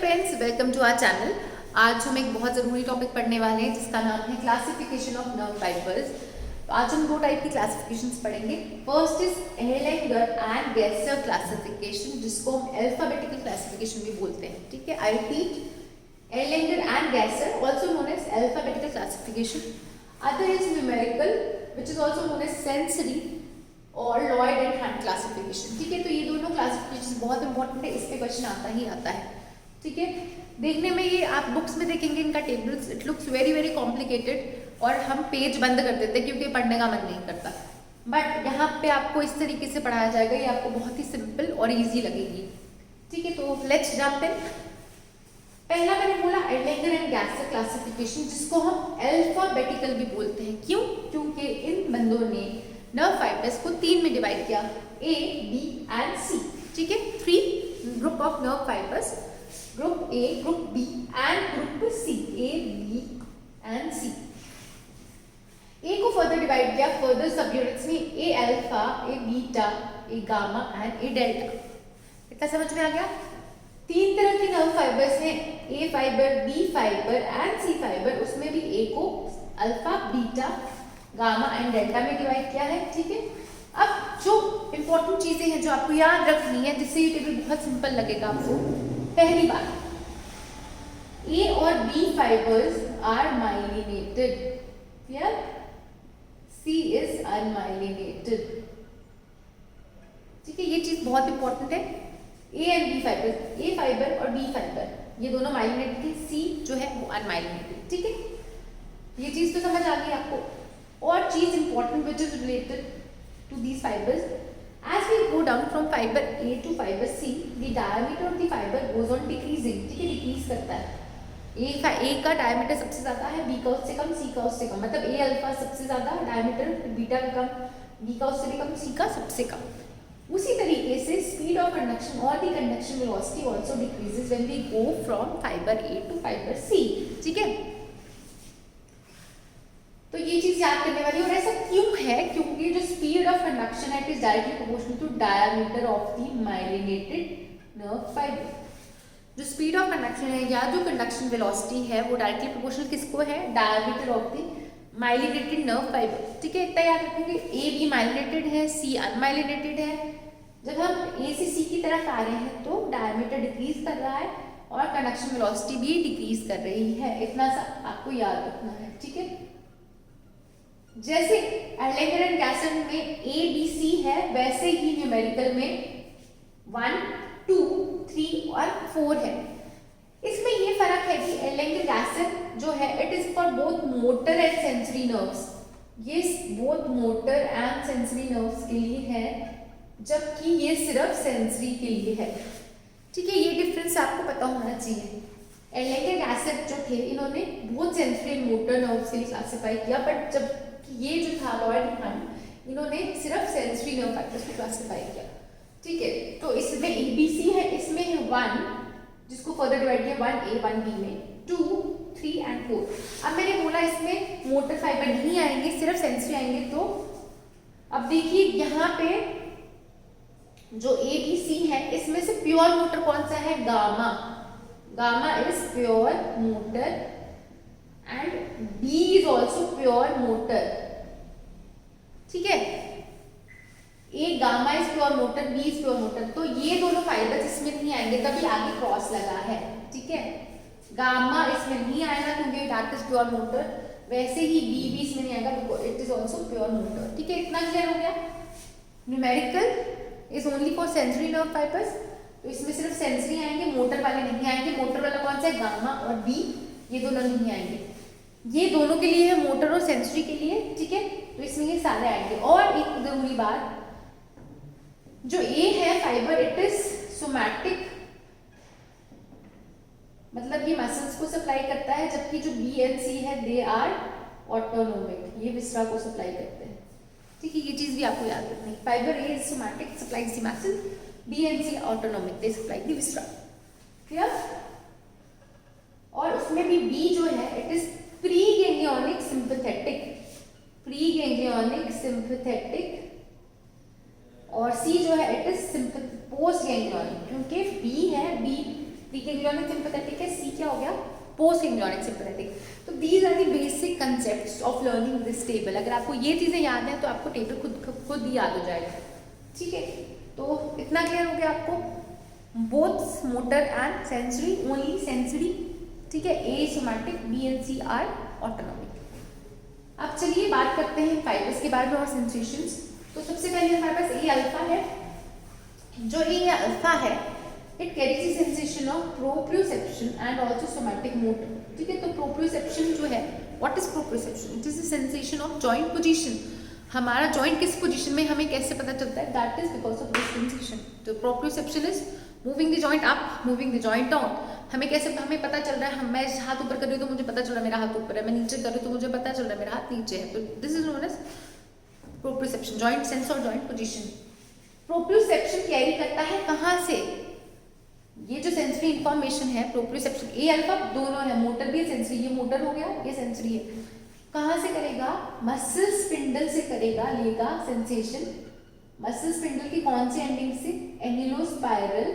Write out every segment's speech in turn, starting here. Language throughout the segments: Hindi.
Friends, welcome to our channel. आज हम एक बहुत ज़रूरी टॉपिक पढ़ने वाले हैं जिसका नाम है क्लासिफिकेशन ऑफ नर्व फाइबर्स। आज हम दो टाइप की क्लासिफिकेशंस पढ़ेंगे। First is Erlanger and Gasser classification, जिसको हम अल्फाबेटिकल क्लासिफिकेशन भी बोलते हैं। ठीक है, I repeat, Erlanger and Gasser, also known as alphabetical classification. Other is numerical, which is also known as sensory और लॉयड एंड हैंड क्लासिफिकेशन। ठीक है, तो ये दोनों क्लासिफिकेशन बहुत इंपॉर्टेंट है, इस पे क्वेश्चन आता ही आता है। ठीक है, देखने में ये आप बुक्स में देखेंगे इनका tables, it looks very very complicated और हम पेज बंद कर देते हैं क्योंकि पढ़ने का मन नहीं करता। बट यहाँ पे आपको इस तरीके से पढ़ाया जाएगा, ये आपको बहुत ही सिंपल और ईजी लगेगी। ठीक है, तो लेट्स जंप इन। पहला मैंने बोला एरलैंगर एंड गेसर क्लासिफिकेशन, जिसको हम अल्फाबेटिकल भी बोलते हैं। क्यों? क्योंकि इन बंदों ने नर्व फाइबर्स को तीन में डिवाइड किया, ए, बी एंड सी। ठीक है, three group of nerve fibres, group A, group B and group C, A, B and C. A को फर्दर डिवाइड किया फर्दर सब यूनिट्स में, A alpha, A beta, A gamma and A delta. इतना समझ में आ गया? तीन तरह के नर्व फाइबर्स हैं, A fibre, B fibre and C fibre. उसमें भी ए को alpha, beta, gamma and delta में डिवाइड किया है। ठीक है, अब जो इंपॉर्टेंट चीजें हैं जो आपको याद रखनी है, जिससे ये टेबल बहुत सिंपल लगेगा आपको। पहली बात, ए और B fibers are myelinated, clear? C is unmyelinated. ठीक है, ये चीज बहुत इंपॉर्टेंट है। A and B fiber, A fiber और बी फाइबर ये दोनों माइलिनेटेड है, सी जो है वो अनमाइलिनेटेड। ठीक है, ये चीज तो समझ आ गई आपको। और चीज important which is related to these fibers, as we go down from fiber A to fiber C, the diameter of the fiber goes on decreasing. ठीक है, डिक्रीज करता है। ए का डायमीटर सबसे ज्यादा है, बी का उससे कम, सी का उससे कम। मतलब ए अल्फा सबसे ज्यादा डायमीटर, बीटा का कम, बी का उससे भी कम, सी का सबसे कम। उसी तरीके से स्पीड ऑफ कंडक्शन और the conduction velocity also decreases when we go from fibre A to fibre C. ठीक है, तो ये चीज याद करने वाली। और ऐसा क्यों है? क्योंकि जो स्पीड ऑफ कंडक्शन है it is directly proportional to diameter of the myelinated nerve fiber. जो स्पीड ऑफ कंडक्शन है या जो कंडक्शन वेलोसिटी है वो डायरेक्टली प्रोपोर्शनल किसको है? Diameter of the myelinated nerve fibre. ठीक है, इतना याद रखेंगे। ए बी माइलिनेटेड है, सी अनमाइलिनेटेड है। जब हम ए से सी की तरफ आ रहे हैं तो डायमीटर डिक्रीज कर रहा है और कंडक्शन वेलोसिटी भी डिक्रीज कर रही है। इतना सा आपको याद रखना है। ठीक है, जैसे एरलैंगर एंड गेसर में ए बी सी है, वैसे ही न्यूमेरिकल में 1 2 3 और 4 है। इसमें ये फर्क है कि एरलैंगर गेसर जो है it is for both motor and sensory nerves. ये both motor and sensory nerves के लिए है, जबकि ये सिर्फ सेंसरी के लिए है। ठीक है, ये डिफरेंस आपको पता होना चाहिए। एरलैंगर गेसर जो थे इन्होंने both sensory and motor nerves के लिए क्लासिफाई किया, बट जब ये जो था लॉयड एंड हैंड, इन्होंने सिर्फ सेंसरी नर्व फाइबर्स को क्लासिफाई किया। ठीक है, तो इसमें एबीसी है, इसमें है 1 जिसको फर्दर डिवाइड किया 1A 1B में, 2 3 एंड 4। अब मैंने बोला इसमें मोटर फाइबर नहीं आएंगे, सिर्फ सेंसरी आएंगे। तो अब देखिए यहाँ पे जो ABC है इसमें से प्योर मोटर कौन सा है? Gamma. Gamma is pure motor and B is also pure motor. ठीक है, A gamma is pure motor, B is pure motor. तो ये दोनों फाइबर्स इसमें नहीं आएंगे, तभी आगे क्रॉस लगा है। ठीक है, गामा इसमें नहीं आएगा क्योंकि दैट इज प्योर मोटर, वैसे ही B भी इसमें नहीं आएगा because it is also pure motor. ठीक है, इतना क्लियर हो गया। Numerical is only for sensory nerve fibres, तो इसमें सिर्फ सेंसरी आएंगे, मोटर वाले नहीं आएंगे। मोटर वाला कौन सा है? गामा और B, ये दोनों नहीं आएंगे। ये दोनों के लिए है, मोटर और सेंसरी के लिए। ठीक है, तो इसमें ये सारे आएंगे। और एक जरूरी बात, जो ए है फाइबर इट इज सोमैटिक, मतलब ये मसल्स को सप्लाई करता है, जबकि जो बी एंड सी है दे आर ऑटोनोमिक, ये विसरा को सप्लाई करते हैं। ठीक है, ये चीज भी आपको याद रखनी है। Fiber A is somatic, supplies the muscle, B and C autonomic, they supply the viscera. Clear? और उसमें भी बी जो है it is pre ganglionic sympathetic, pre ganglionic sympathetic, और सी जो है इट इज पोस्ट गैंग्लियोनिक, क्योंकि बी है, बी प्री गैंग्लियोनिक सिंपैथेटिक है, सी क्या हो गया, पोस्ट गैंग्लियोनिक सिंपैथेटिक। तो these are the basic concepts of learning this table. अगर आपको ये चीजें याद है तो आपको टेबल खुद ही याद हो जाएगा, ठीक है। तो इतना क्लियर हो गया आपको, both motor and sensory, only sensory, ठीक है। A somatic, B and C are autonomic. अब चलिए बात करते हैं फाइबर्स के बारे में और सेंसेशंस। तो सबसे पहले हमारे पास ए अल्फा है। जो ए अल्फा है it carries the sensation of proprioception and also somatic motor, ठीक है। तो प्रोप्रियोसेप्शन जो है, what is proprioception? It is the sensation of joint position. हमारा जॉइंट किस पोजीशन में हमें कैसे पता चलता है? That is because of this sensation. तो proprioception is moving the joint up, moving the joint down. हमें कैसे, हमें पता चल रहा है, मैं हाथ ऊपर कर रही हूँ तो मुझे पता चल रहा है मेरा हाथ ऊपर है, मैं नीचे कर रही हूँ तो मुझे पता चल रहा है मेरा हाथ नीचे है। तो this is known as proprioception, joint sense और जॉइंट पोजीशन। प्रोप्रियोसेप्शन कैरी करता है कहाँ से? ये जो सेंसरी इंफॉर्मेशन है, प्रोप्रियोसेप्शन ए अल्फा दोनों है, मोटर भी है सेंसरी, ये मोटर हो गया, ये सेंसरी है। कहाँ से करेगा? मसल स्पिंडल से करेगा, लेगा सेंसेशन। मसल स्पिंडल की कौन सी एंडिंग से? एनिलोस्पाइरल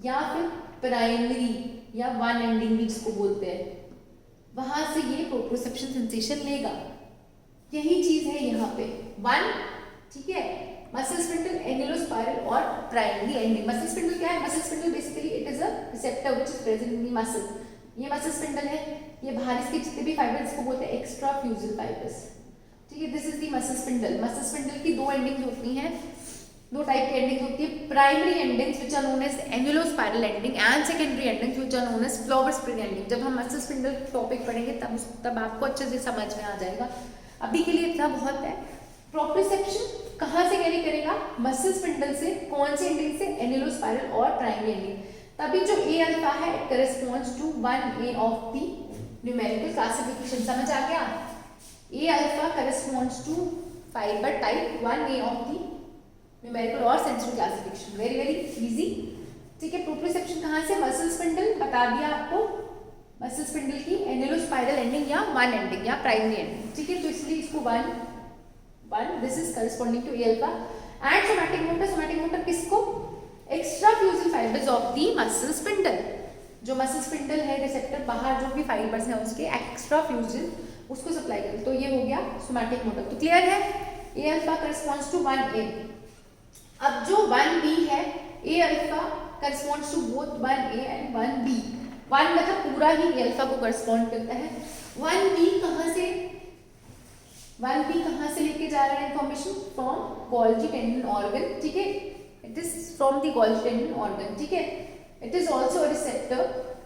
या फिर प्राइमरी या वन एंडिंग भी जिसको बोलते हैं, वहां से ये प्रोप्रियोसेप्शन सेंसेशन लेगा। यही चीज है यहाँ पे, वन, ठीक है। मसल स्पिंडल, एनिलोस्पाइरल और प्राइमरी एंडिंग। मसल स्पिंडल क्या है? Muscle spindle basically it is a receptor which is present in the muscle. ये मसल स्पिंडल है, ये बाहर इसके जितने भी फाइबर्स को बोलते हैं एक्स्ट्रा फ्यूजल फाइबर्स, ठीक है। This is the muscle spindle. Muscle spindle की दो एंडिंग्स होती हैं, दो टाइप की एंडिंग्स होती है, primary endings which are known as annulospiral ending and secondary endings which are known as flower spring ending. जब हम मसल स्पिंडल टॉपिक पढ़ेंगे तब आपको अच्छे से समझ में आ जाएगा। अभी के लिए इतना बहुत है। प्रोप्रियोसेप्शन कहाँ से कैरी करेगा? मसल स्पिंडल से, कौन सी एंडिंग से? एनिलोस्पाइरल और प्राइमरी एंडिंग। तभी जो ए अल्फा है it corresponds to 1A of the numerical classification. समझ आ गया? A alpha corresponds to fibre type 1A of the numerical और sensory classification. Very very easy, ठीक है। प्रोप्रियोसेप्शन कहाँ से? मसल स्पिंडल, बता दिया आपको, मसल स्पिंडल की एनिलोस्पाइरल एंडिंग या वन एंडिंग या प्राइमरी एंडिंग, ठीक है। तो इसलिए इसको one, this is corresponding to A alpha. And somatic motor, somatic motor किसको? Extrafusal fibres of the muscle spindle. जो मसल स्पिंडल है, रिसेप्टर बाहर जो भी फाइबर्स हैं उसके एक्स्ट्रा फ्यूजल उसको सप्लाई करें, तो ये हो गया सोमैटिक मोटर। तो क्लियर है? A alpha corresponds to 1A। अब जो 1B है, A alpha corresponds to both 1A and 1B। 1 मतलब पूरा ही ए अल्फा को करस्पॉन्ड करता है। 1B कहाँ से, 1B कहाँ से लेके जा रहा है information? From Golgi tendon organ, ठीक है। It is from the Golgi tendon organ, ठीक है। It is also a receptor,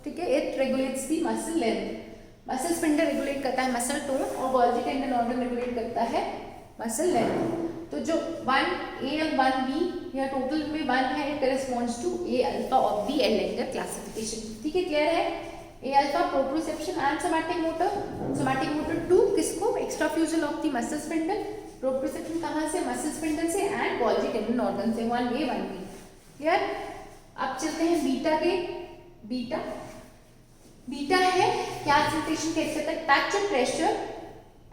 ठीक है। It regulates the muscle length. Muscle spindle regulate करता है मसल टोन और गोल्जी टेंडन ऑर्गन रेगुलेट करता है मसल लेंथ। तो जो 1A और 1B या टोटल में 1 है, it corresponds to A alpha of the Erlanger classification, ठीक है। क्लियर है? A alpha proprioception and somatic motor. Somatic motor 2 किसको? Extrafusal of the muscle spindle. Proprioception कहाँ से? मसल स्पिंडल से एंड गोल्जी टेंडन ऑर्गन से, 1A 1B। क्लियर? अब चलते हैं बीटा के। बीटा, बीटा है क्या सेंसेशन कैसे करता है? Touch, pressure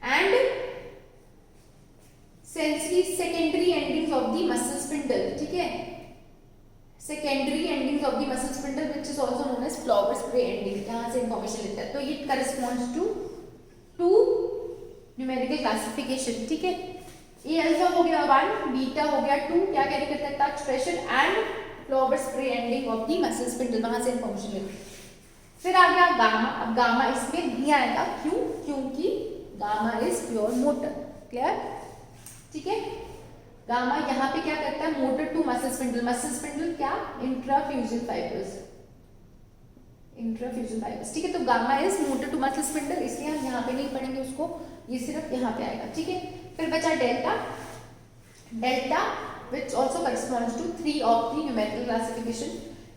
and sensory secondary endings of the muscle spindle, ठीक है। Secondary endings of the muscle spindle which is also known as flower spray ending. यहाँ से इंफॉर्मेशन लेता है, तो it corresponds to numerical classification, ठीक है। ए अल्फा हो गया 1, बीटा हो गया 2, क्या कैरी करता है? Touch, pressure and flower spray ending of the muscle spindle, वहां से इंफॉर्मेशन लेते हैं। फिर आ गया गामा। अब गामा इसमें नहीं आएगा, क्यों? क्योंकि gamma is pure motor. Clear? ठीक है। गामा यहाँ पे क्या करता है? Motor to muscle spindle. Muscle spindle क्या? इंट्राफ्यूजल फाइबर्स, इंट्राफ्यूजल फाइबर्स, ठीक है। तो gamma is motor to muscle spindle, इसलिए हम यहाँ पे नहीं पढ़ेंगे उसको, ये सिर्फ यहाँ पे आएगा, ठीक है। फिर बचा delta. Delta which also corresponds to 3 of the numerical classification.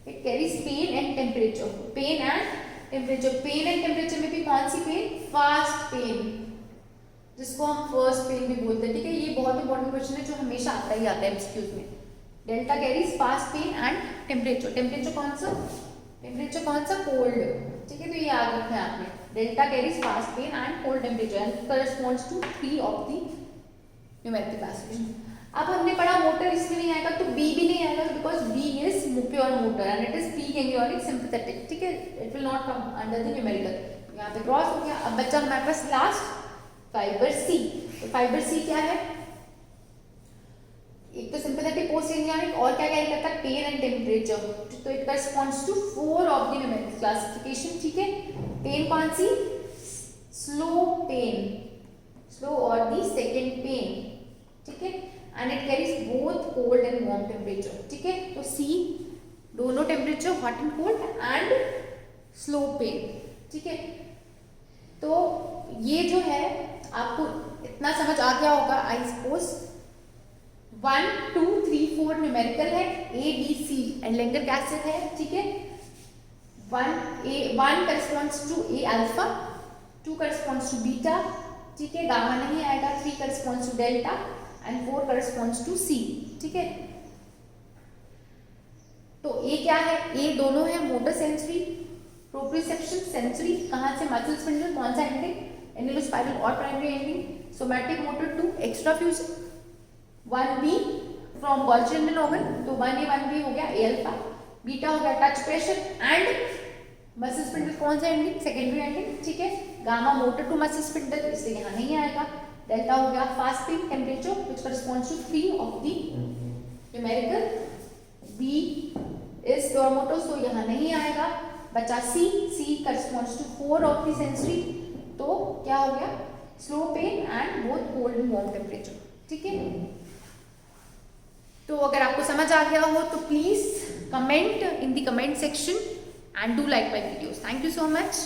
It carries pain and temperature. Pain and temperature. Pain and temperature में भी कौन सी पेन? फास्ट पेन, जिसको हम फर्स्ट पेन भी बोलते हैं, ठीक है। ये बहुत इंपॉर्टेंट क्वेश्चन है जो हमेशा आता ही आता है एमसीक्यूज में। Delta carries fast pain and temperature. Temperature कौन सा? टेम्परेचर कौन सा? कोल्ड, ठीक है। तो ये याद रखना है आपने। Delta carries fast pain and cold temperature and corresponds to 3 of the numerical classification. अब हमने पढ़ा मोटर इसमें नहीं आएगा, तो बी भी नहीं आएगा because B is pure motor and it is P ganglionic sympathetic, ठीक है, it will not come under the numerical. यहाँ पे क्रॉस हो गया। अब बच्चा हमारे पास लास्ट फाइबर सी। तो फाइबर सी क्या है, एक तो सिंपैथेटिक पोस्ट ganglionic और क्या कैरी करता है, पेन एंड टेम्परेचर, तो it corresponds to 4 of the numerical classification, ठीक है। पेन कौन सी, स्लो पेन, स्लो और दी सेकेंड पेन, ठीक है, and it carries both cold and warm temperature, ठीक है। तो सी दोनों temperature hot and cold and slow pain, ठीक है। तो ये जो है आपको इतना समझ आ गया होगा आई सपोज। 1 2 3 4 न्यूमेरिकल है, ए बी सी एंड लेंगर एसिड है, ठीक है। 1 corresponds to A alpha, 2 corresponds to beta, ठीक है, गामा नहीं आएगा, 3 corresponds to delta and 4 corresponds to C, ठीक है। तो ए क्या है, ए दोनों है मोटर सेंसरी, प्रोप्रियोसेप्शन सेंसरी, कहाँ से, मसल स्पिंडल, कौन सा एंडिंग, एनिलोस्पाइरल और primary ending, somatic motor 2 extra fusion, 1B from Golgi end organ, तो 1A 1B हो गया ए अल्फा, बीटा हो गया touch pressure and muscle spindle कौन सा एंडिंग, सेकेंडरी एंडिंग, ठीक है। Gamma motor to muscle spindle, इससे यहाँ नहीं आएगा। डेल्टा हो गया fast peak temperature which corresponds to 3 of the numerical, B is pure motor, so यहाँ नहीं आएगा। बचा C corresponds to 4 of the sensory, तो क्या हो गया, slow pain and both cold and warm temperature, ठीक है। तो अगर आपको समझ आ गया हो तो please comment in the comment section and do like my videos. Thank you so much.